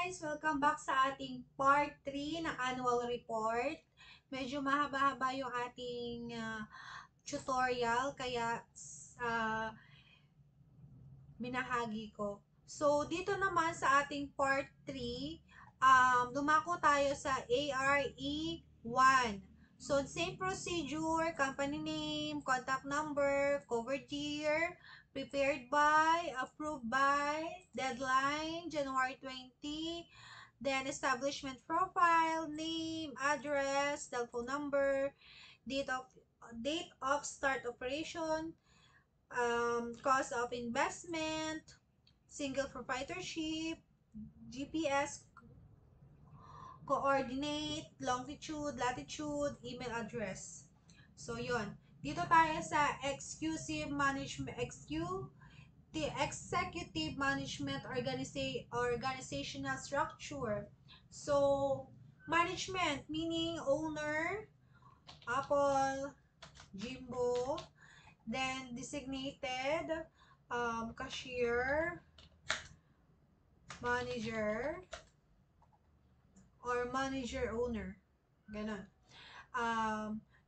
guys! Welcome back sa ating part 3 ng annual report. Medyo mahaba-haba yung ating tutorial kaya binahagi ko. So, dito naman sa ating part 3, dumako tayo sa ARE 1. So, same procedure, company name, contact number, covered year, prepared by, approved by, deadline, January 20, then establishment profile, name, address, telephone number, date of start operation, cost of investment, single proprietorship, GPS coordinate, longitude, latitude, email address. So, yon. Dito tayo sa executive management, executive management organizational structure. So, management, meaning owner, Apple, Jimbo, then designated, cashier, manager, or manager owner. Ganon.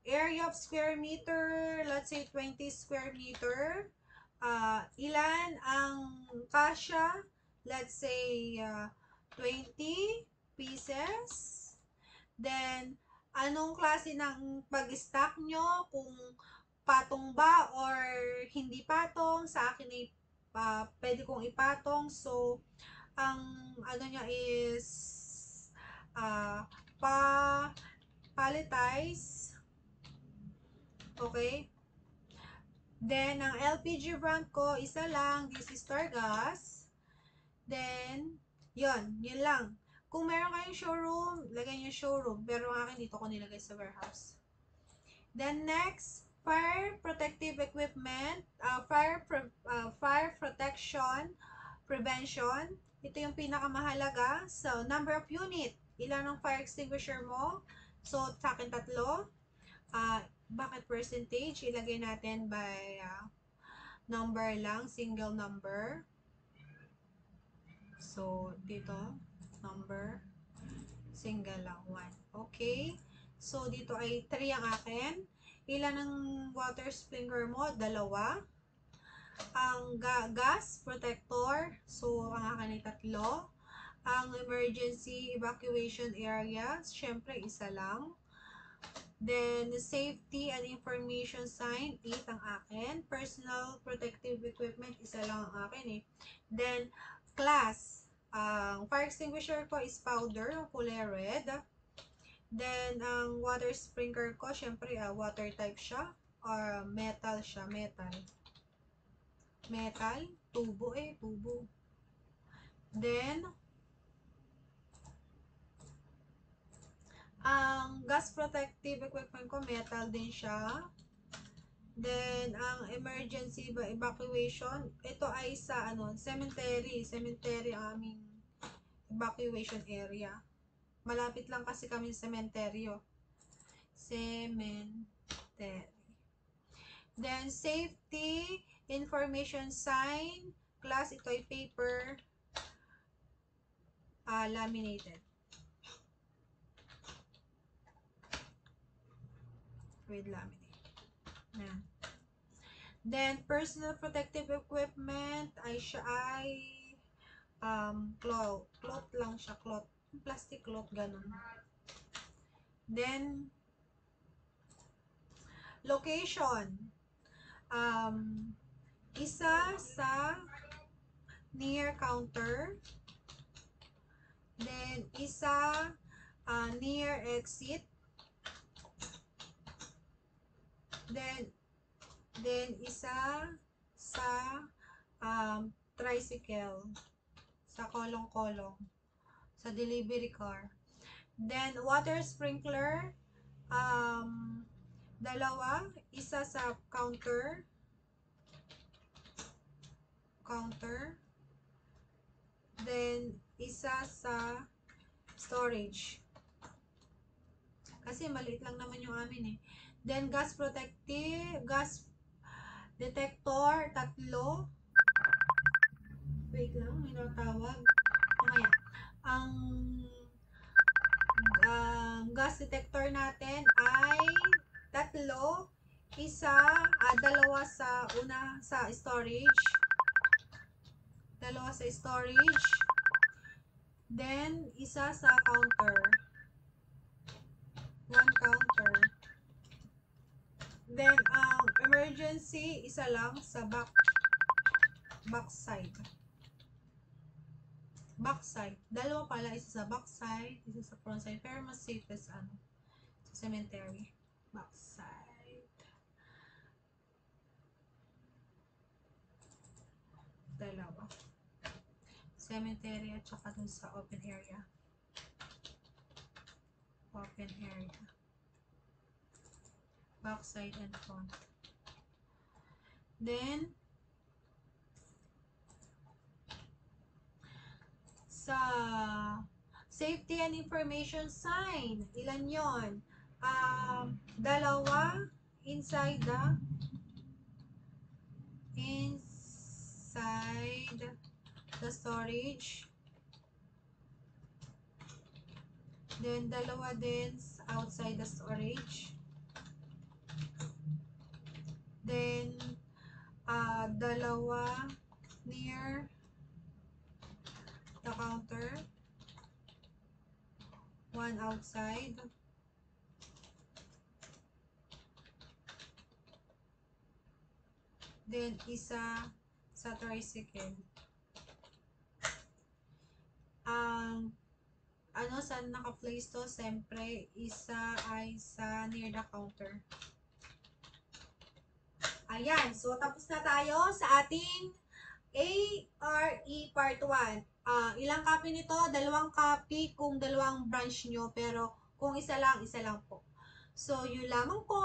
Area of square meter, let's say 20 square meter. Ilan ang kasya? Let's say 20 pieces. Then, anong klase ng pag-stock nyo? Kung patong ba or hindi patong? Sa akin ay pwede kong ipatong. So, ang ano niya is palletize. Okay? Then, ang LPG brand ko, isa lang. This is Targas. Then, yun lang. Kung meron kayong showroom, lagay nyo showroom. Pero ang akin, dito ko nilagay sa warehouse. Then, next, fire protective equipment, fire protection, prevention. Ito yung pinakamahalaga. So, number of unit. Ilan ang fire extinguisher mo? So, sa akin 3. Bakit percentage? Ilagay natin by number lang, single number. So, dito, number, single lang, 1. Okay. So, dito ay 3 ang akin. Ilan ang water sprinkler mo? 2. Ang gas protector, so, ang akin ay 3. Ang emergency evacuation area, syempre, isa lang. Then, safety and information sign, 8 ang akin. Personal protective equipment, isa lang ang akin eh. Then, class. Ang fire extinguisher ko is powder, yung kulay red. Then, ang water sprinkler ko, syempre, water type siya. Or metal siya, metal. Metal, tubo tubo. Then, ang gas protective equipment ko, metal din siya. Then, ang emergency evacuation, ito ay sa cemetery. Cemetery ang aming evacuation area. Malapit lang kasi kami sa cementeryo. Cemetery. Then, safety information sign. Class, ito ay paper. Laminated. With laminate. Yan. Then, personal protective equipment ay siya ay cloth. Cloth lang siya. Cloth. Plastic cloth, ganun. Then, location. Isa sa near counter. Then, isa near exit. Then isa sa tricycle. Sa kolong-kolong. Sa delivery car. Then, water sprinkler. 2. Isa sa counter. Then, isa sa storage. Kasi maliit lang naman yung amin eh. Then, gas detector, 3. Wait lang, may natawag. Mamaya. Ang natin ay tatlo. Dalawa sa storage. Dalawa sa storage. Then, isa sa counter. One counter. Then, ang emergency, isa lang sa backside. Backside. Dalawa pala, isa sa backside, isa sa frontside. Pero mas safest sa cemetery. Backside. Dalawa. Cemetery at saka dun sa open area. Open area. Backside and front. Then, sa safety and information sign, ilan yon? Dalawa inside the storage. Then, dalawa din outside the storage. Then, dalawa near the counter. One outside. Then, isa sa tricycle. Saan naka-place to? Siyempre, isa ay sa near the counter. Ayan. So, tapos na tayo sa ating ARE Part 1. Ilang copy nito? 2 copy kung dalawang branch nyo. Pero, kung isa lang po. So, yun lamang po.